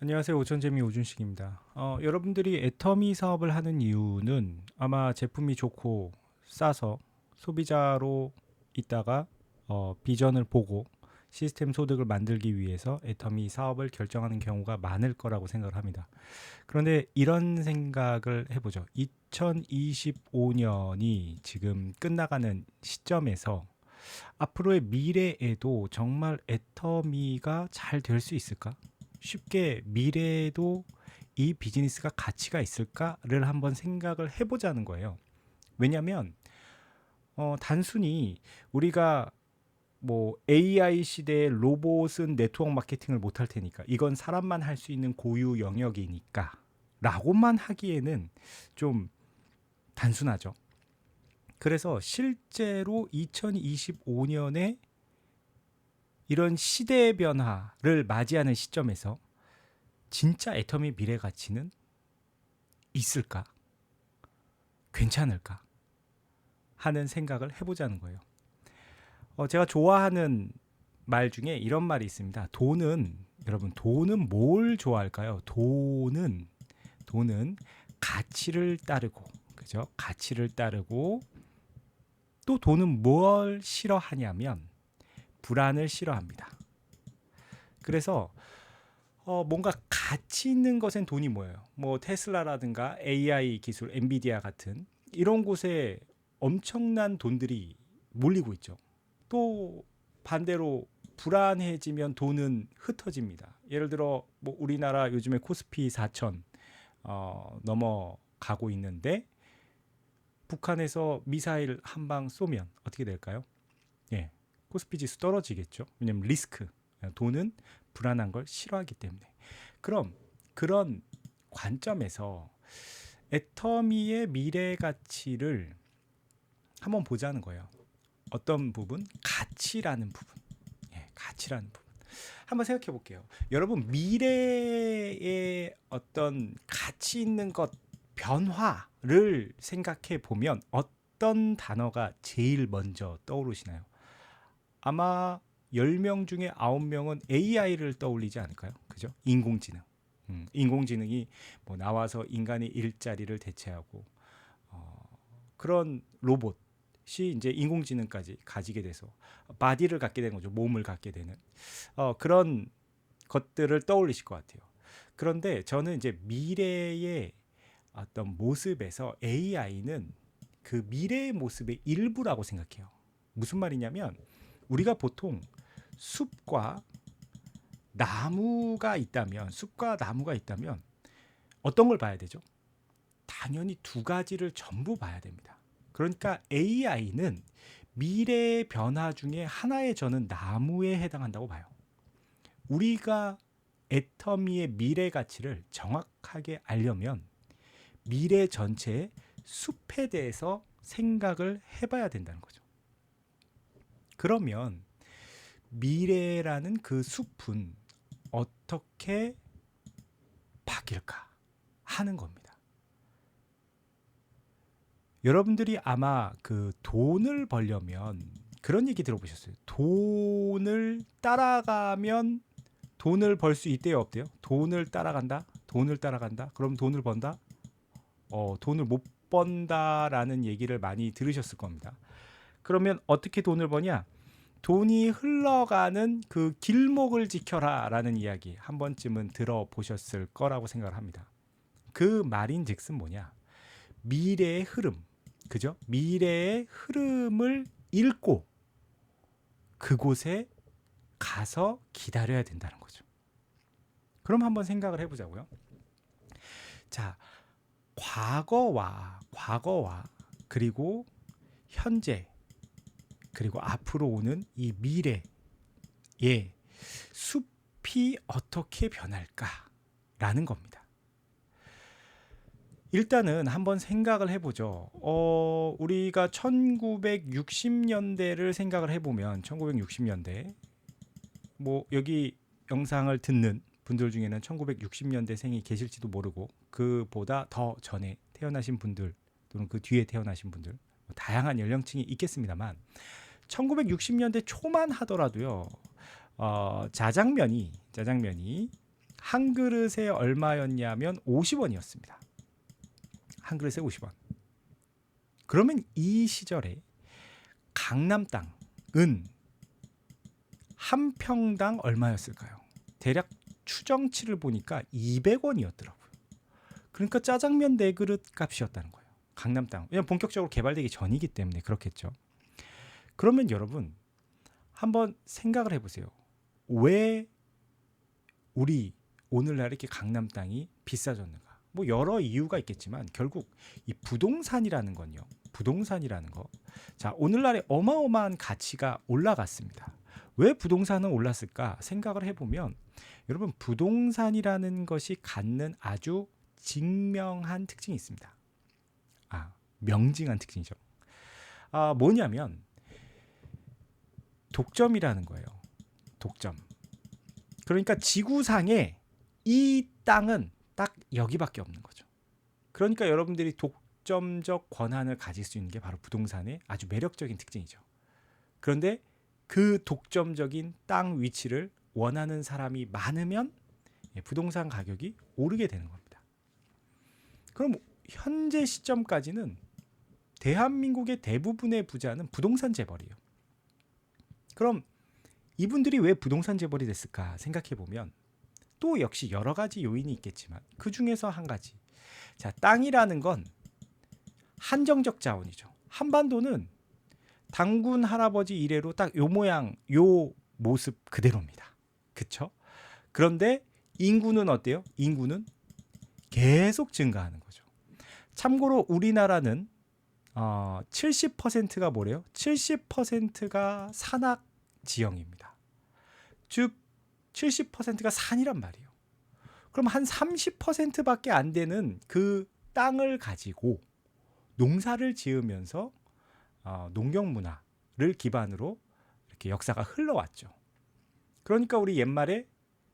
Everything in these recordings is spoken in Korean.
안녕하세요. 오천재미 오준식입니다. 여러분들이 애터미 사업을 하는 이유는 아마 제품이 좋고 싸서 소비자로 있다가 비전을 보고 시스템 소득을 만들기 위해서 애터미 사업을 결정하는 경우가 많을 거라고 생각을 합니다. 그런데 이런 생각을 해보죠. 2025년이 지금 끝나가는 시점에서 앞으로의 미래에도 정말 애터미가 잘 될 수 있을까? 쉽게 미래에도 이 비즈니스가 가치가 있을까를 한번 생각을 해보자는 거예요. 왜냐하면 단순히 우리가 뭐 AI 시대의 로봇은 네트워크 마케팅을 못할 테니까 이건 사람만 할 수 있는 고유 영역이니까 라고만 하기에는 좀 단순하죠. 그래서 실제로 2025년에 이런 시대의 변화를 맞이하는 시점에서 진짜 애터미 미래 가치는 있을까? 괜찮을까? 하는 생각을 해보자는 거예요. 제가 좋아하는 말 중에 이런 말이 있습니다. 여러분, 돈은 뭘 좋아할까요? 돈은 가치를 따르고, 그죠? 가치를 따르고, 또 돈은 뭘 싫어하냐면, 불안을 싫어합니다. 그래서 뭔가 가치 있는 것엔 돈이 모여요. 뭐 테슬라라든가 AI 기술, 엔비디아 같은 이런 곳에 엄청난 돈들이 몰리고 있죠. 또 반대로 불안해지면 돈은 흩어집니다. 예를 들어 뭐 우리나라 요즘에 코스피 4천 넘어가고 있는데 북한에서 미사일 한 방 쏘면 어떻게 될까요? 예, 코스피 지수 떨어지겠죠. 왜냐면 리스크, 돈은 불안한 걸 싫어하기 때문에. 그럼 그런 관점에서 애터미의 미래 가치를 한번 보자는 거예요. 어떤 부분? 가치라는 부분. 예, 가치라는 부분. 한번 생각해 볼게요. 여러분, 미래의 어떤 가치 있는 것 변화를 생각해 보면 어떤 단어가 제일 먼저 떠오르시나요? 아마 10명 중에 9명은 AI를 떠올리지 않을까요? 그죠? 인공지능. 인공지능이 뭐 나와서 인간의 일자리를 대체하고 그런 로봇이 이제 인공지능까지 가지게 돼서 바디를 갖게 되는 거죠. 몸을 갖게 되는 그런 것들을 떠올리실 것 같아요. 그런데 저는 이제 미래의 어떤 모습에서 AI는 그 미래의 모습의 일부라고 생각해요. 무슨 말이냐면 우리가 보통 숲과 숲과 나무가 있다면 어떤 걸 봐야 되죠? 당연히 두 가지를 전부 봐야 됩니다. 그러니까 AI는 미래의 변화 중에 하나의 저는 나무에 해당한다고 봐요. 우리가 애터미의 미래 가치를 정확하게 알려면 미래 전체의 숲에 대해서 생각을 해봐야 된다는 거죠. 그러면 미래라는 그 숲은 어떻게 바뀔까 하는 겁니다. 여러분들이 아마 그 돈을 벌려면 그런 얘기 들어보셨어요. 돈을 따라가면 돈을 벌 수 있대요, 없대요? 돈을 따라간다? 돈을 따라간다? 그럼 돈을 번다? 돈을 못 번다라는 얘기를 많이 들으셨을 겁니다. 그러면 어떻게 돈을 버냐? 돈이 흘러가는 그 길목을 지켜라라는 이야기 한 번쯤은 들어보셨을 거라고 생각을 합니다. 그 말인즉슨 뭐냐? 미래의 흐름, 그죠? 미래의 흐름을 읽고 그곳에 가서 기다려야 된다는 거죠. 그럼 한번 생각을 해보자고요. 자, 과거와 그리고 현재 그리고 앞으로 오는 이 미래의 숲이 어떻게 변할까라는 겁니다. 일단은 한번 생각을 해보죠. 우리가 1960년대를 생각을 해보면 1960년대 뭐 여기 영상을 듣는 분들 중에는 1960년대 생이 계실지도 모르고 그보다 더 전에 태어나신 분들 또는 그 뒤에 태어나신 분들 다양한 연령층이 있겠습니다만 1960년대 초만 하더라도요. 짜장면이 한 그릇에 얼마였냐면 50원이었습니다. 한 그릇에 50원. 그러면 이 시절에 강남 땅은 한 평당 얼마였을까요? 대략 추정치를 보니까 200원이었더라고요. 그러니까 짜장면 4그릇 값이었다는 거예요. 강남 땅. 왜냐면 본격적으로 개발되기 전이기 때문에 그렇겠죠. 그러면 여러분 한번 생각을 해보세요. 왜 우리 오늘날 이렇게 강남 땅이 비싸졌는가? 뭐 여러 이유가 있겠지만 결국 이 부동산이라는 건요. 부동산이라는 거. 자, 오늘날에 어마어마한 가치가 올라갔습니다. 왜 부동산은 올랐을까 생각을 해보면 여러분 부동산이라는 것이 갖는 아주 직명한 특징이 있습니다. 명징한 특징이죠. 뭐냐면 독점이라는 거예요. 독점. 그러니까 지구상에 이 땅은 딱 여기밖에 없는 거죠. 그러니까 여러분들이 독점적 권한을 가질 수 있는 게 바로 부동산의 아주 매력적인 특징이죠. 그런데 그 독점적인 땅 위치를 원하는 사람이 많으면 부동산 가격이 오르게 되는 겁니다. 그럼 현재 시점까지는 대한민국의 대부분의 부자는 부동산 재벌이에요. 그럼 이분들이 왜 부동산 재벌이 됐을까 생각해 보면 또 역시 여러 가지 요인이 있겠지만 그 중에서 한 가지. 자, 땅이라는 건 한정적 자원이죠. 한반도는 당군 할아버지 이래로 딱 요 모양, 요 모습 그대로입니다. 그쵸? 그런데 인구는 어때요? 인구는 계속 증가하는 거죠. 참고로 우리나라는 70%가 뭐래요? 70%가 산악 지형입니다. 즉 70%가 산이란 말이에요. 그럼 한 30%밖에 안 되는 그 땅을 가지고 농사를 지으면서 농경 문화를 기반으로 이렇게 역사가 흘러왔죠. 그러니까 우리 옛말에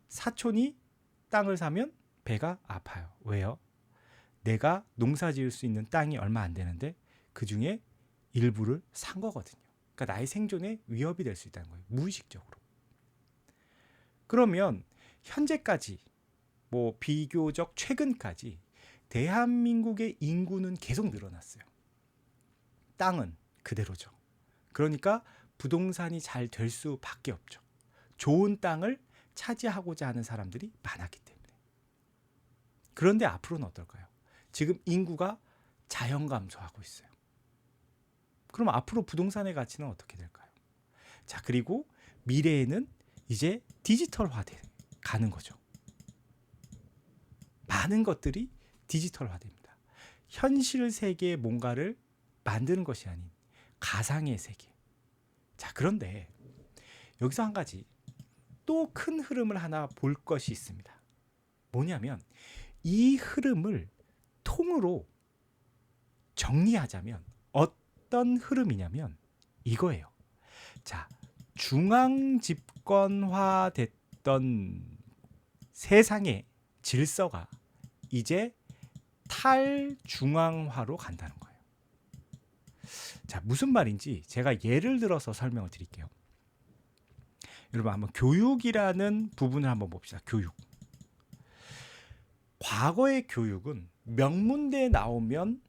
사촌이 땅을 사면 배가 아파요. 왜요? 내가 농사 지을 수 있는 땅이 얼마 안 되는데 그 중에 일부를 산 거거든요. 그러니까 나의 생존에 위협이 될 수 있다는 거예요. 무의식적으로. 그러면 현재까지 뭐 비교적 최근까지 대한민국의 인구는 계속 늘어났어요. 땅은 그대로죠. 그러니까 부동산이 잘 될 수밖에 없죠. 좋은 땅을 차지하고자 하는 사람들이 많았기 때문에. 그런데 앞으로는 어떨까요? 지금 인구가 자연 감소하고 있어요. 그럼 앞으로 부동산의 가치는 어떻게 될까요? 자, 그리고 미래에는 이제 디지털화돼 가는 거죠. 많은 것들이 디지털화됩니다. 현실 세계에 뭔가를 만드는 것이 아닌 가상의 세계. 자, 그런데 여기서 한 가지 또 큰 흐름을 하나 볼 것이 있습니다. 뭐냐면 이 흐름을 통으로 정리하자면 어떤 흐름이냐면 이거예요. 자, 중앙 집권화됐던 세상의 질서가 이제 탈중앙화로 간다는 거예요. 자, 무슨 말인지 제가 예를 들어서 설명을 드릴게요. 여러분 한번 교육이라는 부분을 한번 봅시다. 교육. 과거의 교육은 명문대에 나오면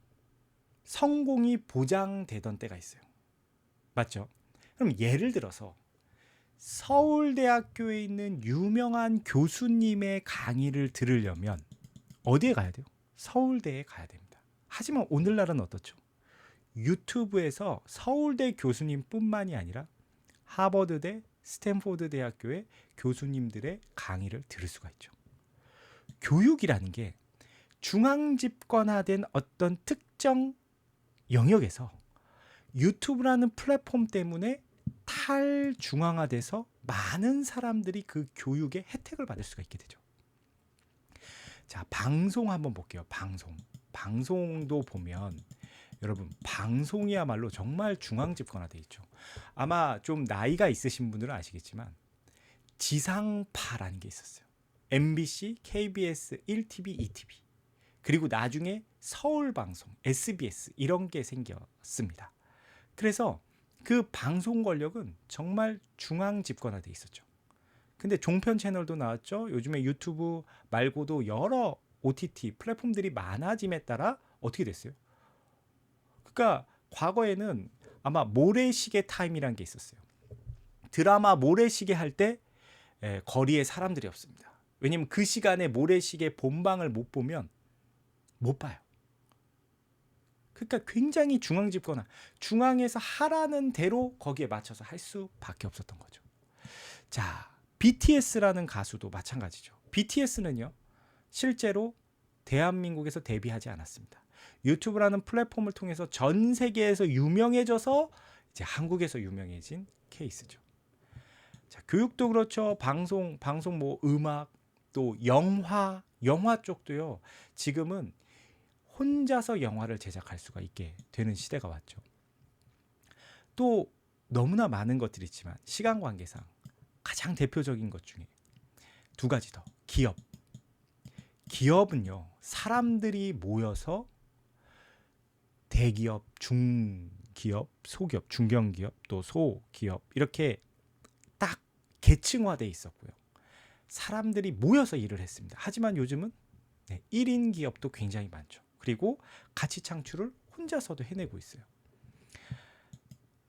성공이 보장되던 때가 있어요. 맞죠? 그럼 예를 들어서 서울대학교에 있는 유명한 교수님의 강의를 들으려면 어디에 가야 돼요? 서울대에 가야 됩니다. 하지만 오늘날은 어떻죠? 유튜브에서 서울대 교수님뿐만이 아니라 하버드대, 스탠포드 대학교의 교수님들의 강의를 들을 수가 있죠. 교육이라는 게 중앙 집권화된 어떤 특정 영역에서 유튜브라는 플랫폼 때문에 탈중앙화돼서 많은 사람들이 그 교육의 혜택을 받을 수가 있게 되죠. 자, 방송 한번 볼게요. 방송도 보면 여러분 방송이야말로 정말 중앙 집권화돼 있죠. 아마 좀 나이가 있으신 분들은 아시겠지만 지상파라는 게 있었어요. MBC, KBS, 1TV, 2TV 그리고 나중에 서울방송, SBS 이런 게 생겼습니다. 그래서 그 방송 권력은 정말 중앙 집권화돼 있었죠. 근데 종편 채널도 나왔죠. 요즘에 유튜브 말고도 여러 OTT 플랫폼들이 많아짐에 따라 어떻게 됐어요? 그러니까 과거에는 아마 모래시계 타임이란 게 있었어요. 드라마 모래시계 할 때 거리에 사람들이 없습니다. 왜냐면 그 시간에 모래시계 본방을 못 보면 못 봐요. 그러니까 굉장히 중앙 집권화, 중앙에서 하라는 대로 거기에 맞춰서 할 수밖에 없었던 거죠. 자, BTS라는 가수도 마찬가지죠. BTS는요, 실제로 대한민국에서 데뷔하지 않았습니다. 유튜브라는 플랫폼을 통해서 전 세계에서 유명해져서 이제 한국에서 유명해진 케이스죠. 자, 교육도 그렇죠. 방송 뭐 음악 또 영화 쪽도요. 지금은 혼자서 영화를 제작할 수가 있게 되는 시대가 왔죠. 또 너무나 많은 것들이 있지만 시간 관계상 가장 대표적인 것 중에 두 가지 더. 기업은요. 사람들이 모여서 대기업, 중기업, 소기업, 중견기업, 또 소기업 이렇게 딱 계층화돼 있었고요. 사람들이 모여서 일을 했습니다. 하지만 요즘은 1인 기업도 굉장히 많죠. 그리고 가치 창출을 혼자서도 해내고 있어요.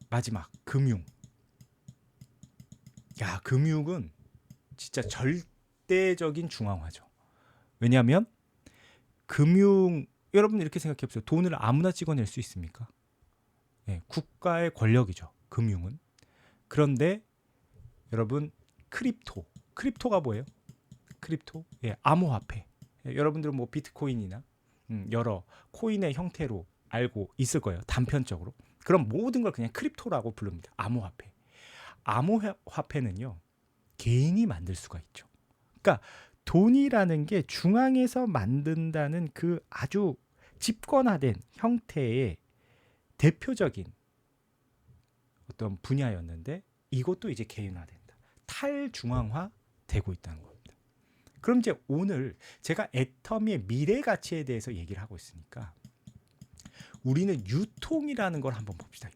마지막, 금융. 야, 금융은 진짜 절대적인 중앙화죠. 왜냐하면 금융, 여러분 이렇게 생각해 보세요. 돈을 아무나 찍어낼 수 있습니까? 국가의 권력이죠. 금융은. 그런데 여러분 크립토가 뭐예요? 크립토? 암호화폐. 여러분들은 뭐 비트코인이나 여러 코인의 형태로 알고 있을 거예요. 단편적으로. 그럼 모든 걸 그냥 크립토라고 부릅니다. 암호화폐. 암호화폐는요. 개인이 만들 수가 있죠. 그러니까 돈이라는 게 중앙에서 만든다는 그 아주 집권화된 형태의 대표적인 어떤 분야였는데 이것도 이제 개인화된다. 탈중앙화 되고 있다는 겁니다. 그럼 이제 오늘 제가 애터미의 미래 가치에 대해서 얘기를 하고 있으니까 우리는 유통이라는 걸 한번 봅시다.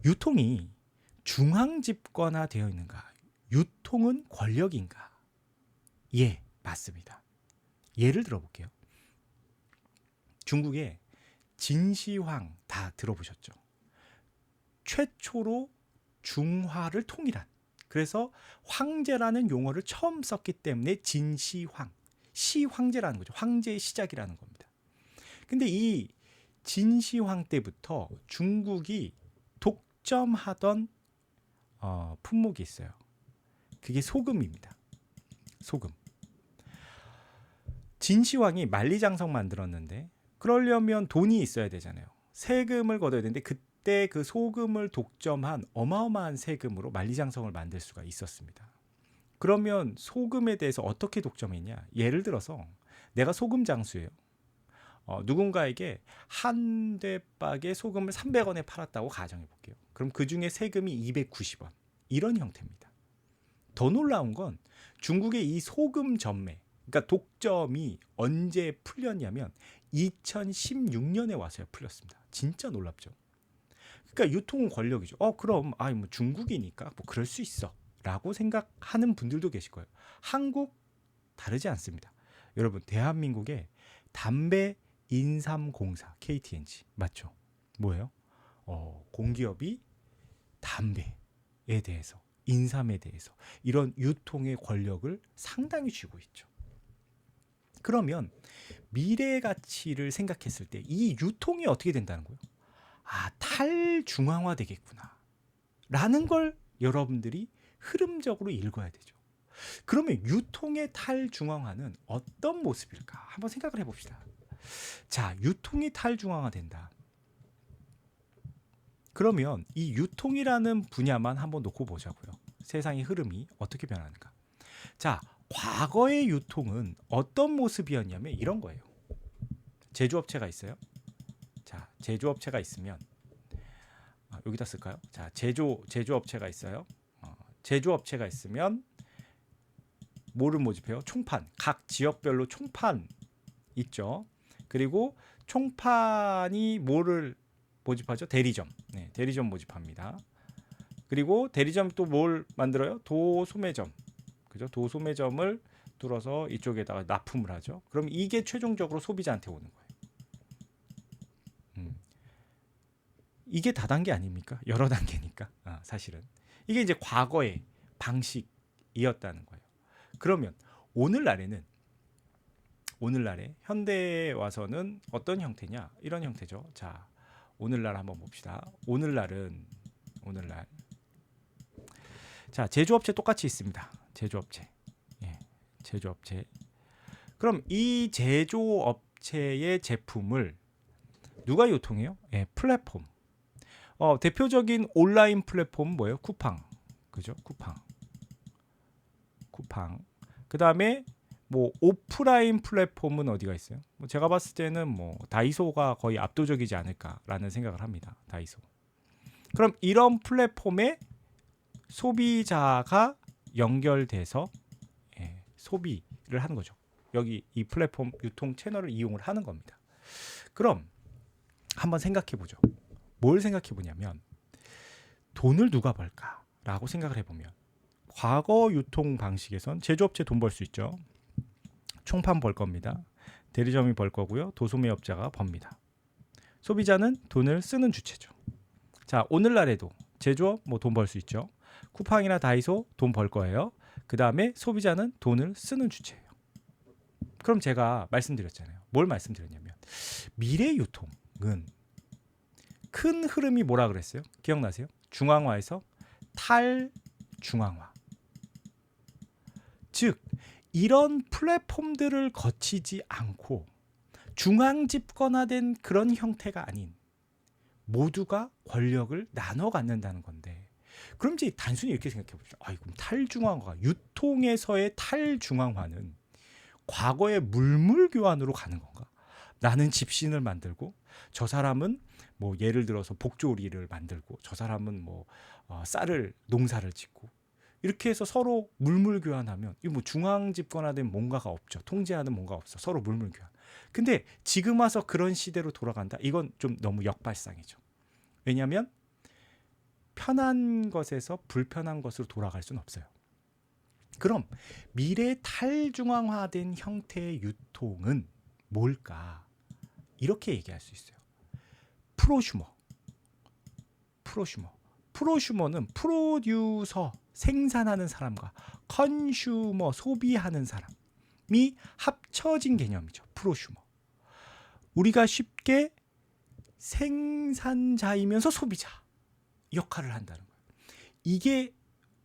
유통이 중앙 집권화 되어 있는가? 유통은 권력인가? 예, 맞습니다. 예를 들어볼게요. 중국의 진시황 다 들어보셨죠? 최초로 중화를 통일한, 그래서 황제라는 용어를 처음 썼기 때문에 진시황, 시황제라는 거죠. 황제의 시작이라는 겁니다. 근데 이 진시황 때부터 중국이 독점하던 품목이 있어요. 그게 소금입니다. 소금. 진시황이 만리장성 만들었는데 그러려면 돈이 있어야 되잖아요. 세금을 걷어야 되는데 그때 그 소금을 독점한 어마어마한 세금으로 만리장성을 만들 수가 있었습니다. 그러면 소금에 대해서 어떻게 독점했냐? 예를 들어서 내가 소금 장수예요. 누군가에게 한 대박에 소금을 300원에 팔았다고 가정해 볼게요. 그럼 그 중에 세금이 290원. 이런 형태입니다. 더 놀라운 건 중국의 이 소금 전매, 그러니까 독점이 언제 풀렸냐면 2016년에 와서야 풀렸습니다. 진짜 놀랍죠. 그러니까 유통은 권력이죠. 그럼 뭐 중국이니까 뭐 그럴 수 있어라고 생각하는 분들도 계실 거예요. 한국 다르지 않습니다. 여러분 대한민국의 담배 인삼공사 KTNG 맞죠? 뭐예요? 공기업이 담배에 대해서, 인삼에 대해서 이런 유통의 권력을 상당히 쥐고 있죠. 그러면 미래 가치를 생각했을 때 이 유통이 어떻게 된다는 거예요? 탈중앙화 되겠구나 라는 걸 여러분들이 흐름적으로 읽어야 되죠. 그러면 유통의 탈중앙화는 어떤 모습일까? 한번 생각을 해봅시다. 자, 유통이 탈중앙화 된다. 그러면 이 유통이라는 분야만 한번 놓고 보자고요. 세상의 흐름이 어떻게 변하는가. 자, 과거의 유통은 어떤 모습이었냐면 이런 거예요. 제조업체가 있어요. 자, 제조업체가 있으면 여기다 쓸까요? 자, 제조업체가 있어요. 제조업체가 있으면 뭐를 모집해요? 총판. 각 지역별로 총판 있죠. 그리고 총판이 뭐를 모집하죠? 대리점. 대리점 모집합니다. 그리고 대리점이 또 뭘 만들어요? 도소매점. 그죠? 도소매점을 뚫어서 이쪽에다가 납품을 하죠. 그럼 이게 최종적으로 소비자한테 오는 거예요. 이게 다단계 아닙니까? 여러 단계니까. 사실은. 이게 이제 과거의 방식이었다는 거예요. 그러면 오늘날에 현대에 와서는 어떤 형태냐? 이런 형태죠. 자, 오늘날 한번 봅시다. 오늘날 자, 제조업체 똑같이 있습니다. 제조업체. 예, 제조업체. 그럼 이 제조업체의 제품을 누가 유통해요? 예, 플랫폼. 대표적인 온라인 플랫폼 뭐예요? 쿠팡. 그죠? 쿠팡. 그다음에 뭐 오프라인 플랫폼은 어디가 있어요? 제가 봤을 때는 다이소가 거의 압도적이지 않을까라는 생각을 합니다. 다이소. 그럼 이런 플랫폼에 소비자가 연결돼서 소비를 하는 거죠. 여기 이 플랫폼 유통 채널을 이용을 하는 겁니다. 그럼 한번 생각해 보죠. 뭘 생각해 보냐면 돈을 누가 벌까라고 생각을 해보면 과거 유통 방식에선 제조업체 돈 벌 수 있죠. 총판 벌 겁니다. 대리점이 벌 거고요. 도소매업자가 법니다. 소비자는 돈을 쓰는 주체죠. 자, 오늘날에도 제조업 돈 벌 수 있죠. 쿠팡이나 다이소 돈 벌 거예요. 그 다음에 소비자는 돈을 쓰는 주체예요. 그럼 제가 말씀드렸잖아요. 뭘 말씀드렸냐면 미래 유통은 큰 흐름이 뭐라 그랬어요? 기억나세요? 중앙화에서 탈중앙화. 즉 이런 플랫폼들을 거치지 않고 중앙 집권화된 그런 형태가 아닌 모두가 권력을 나눠 갖는다는 건데, 그럼 이제 단순히 이렇게 생각해 보죠. 그럼 탈중앙화, 유통에서의 탈중앙화는 과거의 물물 교환으로 가는 건가? 나는 집신을 만들고 저 사람은 예를 들어서 복조리를 만들고 저 사람은 쌀을 농사를 짓고 이렇게 해서 서로 물물 교환하면 이 중앙 집권화된 뭔가가 없죠. 통제하는 뭔가 없어. 서로 물물 교환. 근데 지금 와서 그런 시대로 돌아간다. 이건 좀 너무 역발상이죠. 왜냐하면 편한 것에서 불편한 것으로 돌아갈 수는 없어요. 그럼 미래 탈중앙화된 형태의 유통은 뭘까? 이렇게 얘기할 수 있어요. 프로슈머는 프로듀서, 생산하는 사람과 컨슈머, 소비하는 사람이 합쳐진 개념이죠. 프로슈머. 우리가 쉽게 생산자이면서 소비자 역할을 한다는 거예요. 이게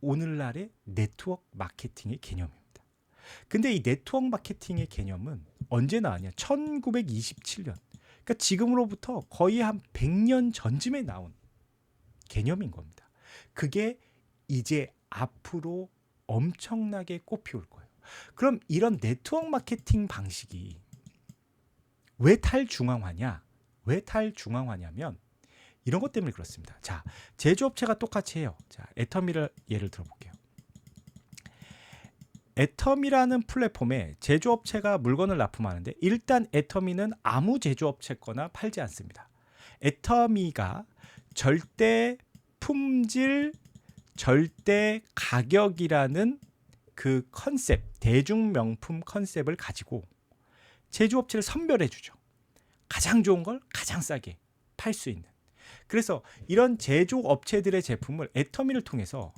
오늘날의 네트워크 마케팅의 개념입니다. 근데 이 네트워크 마케팅의 개념은 언제 나왔냐? 1927년. 그러니까 지금으로부터 거의 한 100년 전쯤에 나온 개념인 겁니다. 그게 이제 앞으로 엄청나게 꽃피울 거예요. 그럼 이런 네트워크 마케팅 방식이 왜 탈중앙화냐면 이런 것 때문에 그렇습니다. 자, 제조업체가 똑같이 해요. 자, 애터미를 예를 들어볼게요. 애터미라는 플랫폼에 제조업체가 물건을 납품하는데 일단 애터미는 아무 제조업체 거나 팔지 않습니다. 애터미가 절대 품질, 절대 가격이라는 그 컨셉, 대중명품 컨셉을 가지고 제조업체를 선별해 주죠. 가장 좋은 걸 가장 싸게 팔 수 있는. 그래서 이런 제조업체들의 제품을 애터미를 통해서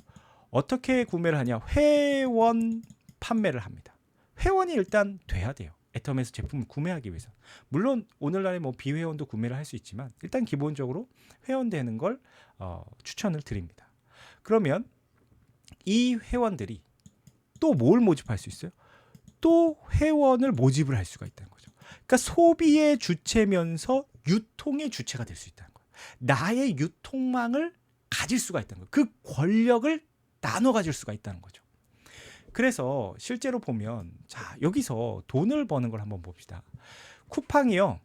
어떻게 구매를 하냐? 회원 판매를 합니다. 회원이 일단 돼야 돼요. 애터미에서 제품을 구매하기 위해서. 물론 오늘날에 비회원도 구매를 할 수 있지만 일단 기본적으로 회원되는 걸 추천을 드립니다. 그러면 이 회원들이 또 뭘 모집할 수 있어요? 또 회원을 모집을 할 수가 있다는 거죠. 그러니까 소비의 주체면서 유통의 주체가 될 수 있다는 거예요. 나의 유통망을 가질 수가 있다는 거예요. 그 권력을 나눠 가질 수가 있다는 거죠. 그래서 실제로 보면 자, 여기서 돈을 버는 걸 한번 봅시다. 쿠팡이요.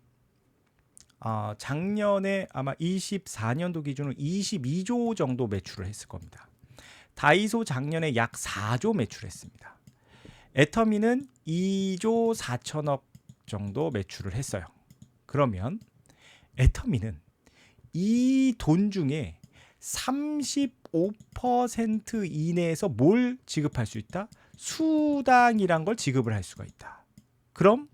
작년에 아마 24년도 기준으로 22조 정도 매출을 했을 겁니다. 다이소 작년에 약 4조 매출했습니다. 애터미는 2조 4천억 정도 매출을 했어요. 그러면 애터미는 이 돈 중에 35% 이내에서 뭘 지급할 수 있다? 수당이란 걸 지급을 할 수가 있다. 그럼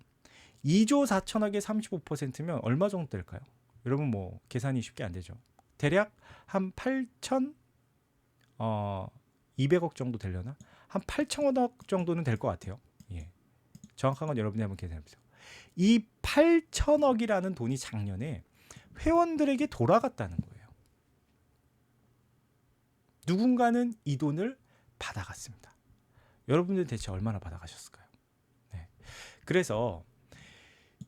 2조 4천억에 35%면 얼마 정도 될까요? 여러분 뭐 계산이 쉽게 안 되죠. 대략 한 8,200억 정도 되려나? 한 8천억 정도는 될 것 같아요. 예. 정확한 건 여러분이 한번 계산해 보세요. 이 8천억이라는 돈이 작년에 회원들에게 돌아갔다는 거예요. 누군가는 이 돈을 받아갔습니다. 여러분들 대체 얼마나 받아가셨을까요? 네. 그래서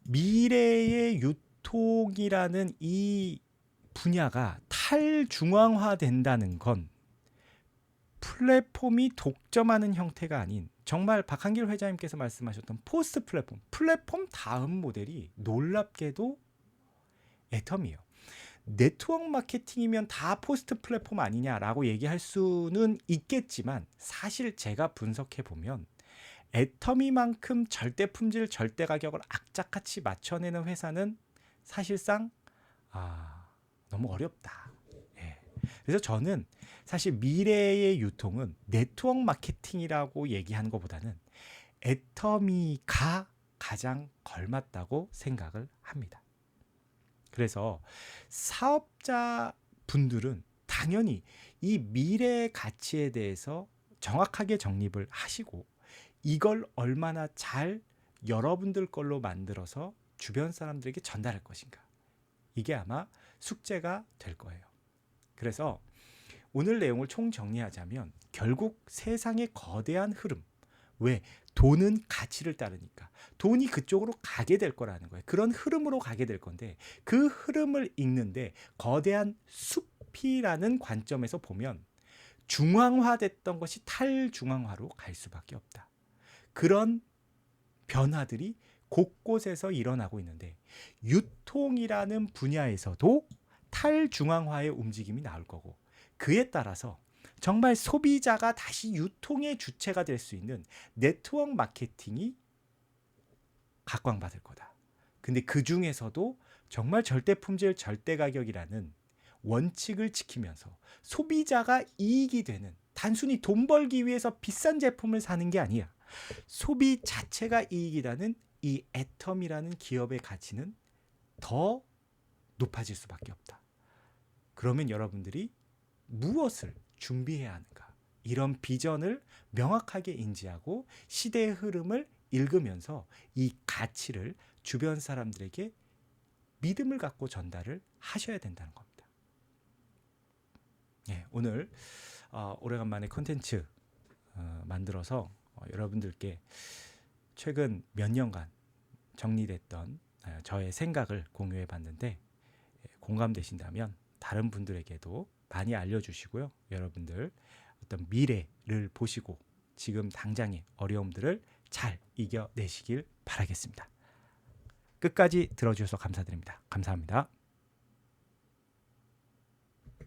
미래의 유통이라는 이 분야가 탈중앙화된다는 건 플랫폼이 독점하는 형태가 아닌 정말 박한길 회장님께서 말씀하셨던 포스트 플랫폼 다음 모델이 놀랍게도 애텀이에요. 네트워크 마케팅이면 다 포스트 플랫폼 아니냐라고 얘기할 수는 있겠지만 사실 제가 분석해 보면 애터미만큼 절대 품질, 절대 가격을 악착같이 맞춰내는 회사는 사실상 너무 어렵다. 예. 그래서 저는 사실 미래의 유통은 네트워크 마케팅이라고 얘기하는 것보다는 애터미가 가장 걸맞다고 생각을 합니다. 그래서 사업자 분들은 당연히 이 미래의 가치에 대해서 정확하게 정립을 하시고 이걸 얼마나 잘 여러분들 걸로 만들어서 주변 사람들에게 전달할 것인가. 이게 아마 숙제가 될 거예요. 그래서 오늘 내용을 총정리하자면 결국 세상의 거대한 흐름. 왜? 돈은 가치를 따르니까. 돈이 그쪽으로 가게 될 거라는 거예요. 그런 흐름으로 가게 될 건데 그 흐름을 읽는데 거대한 숲이라는 관점에서 보면 중앙화됐던 것이 탈중앙화로 갈 수밖에 없다. 그런 변화들이 곳곳에서 일어나고 있는데 유통이라는 분야에서도 탈중앙화의 움직임이 나올 거고 그에 따라서 정말 소비자가 다시 유통의 주체가 될 수 있는 네트워크 마케팅이 각광받을 거다. 근데 그 중에서도 정말 절대 품질, 절대 가격이라는 원칙을 지키면서 소비자가 이익이 되는 단순히 돈 벌기 위해서 비싼 제품을 사는 게 아니야. 소비 자체가 이익이라는 이 애텀이라는 기업의 가치는 더 높아질 수밖에 없다. 그러면 여러분들이 무엇을 준비해야 하는가? 이런 비전을 명확하게 인지하고 시대의 흐름을 읽으면서 이 가치를 주변 사람들에게 믿음을 갖고 전달을 하셔야 된다는 겁니다. 네, 오늘 오래간만에 콘텐츠 만들어서 여러분들께 최근 몇 년간 정리됐던 저의 생각을 공유해 봤는데 공감되신다면 다른 분들에게도 많이 알려주시고요. 여러분들 어떤 미래를 보시고 지금 당장의 어려움들을 잘 이겨내시길 바라겠습니다. 끝까지 들어주셔서 감사드립니다. 감사합니다.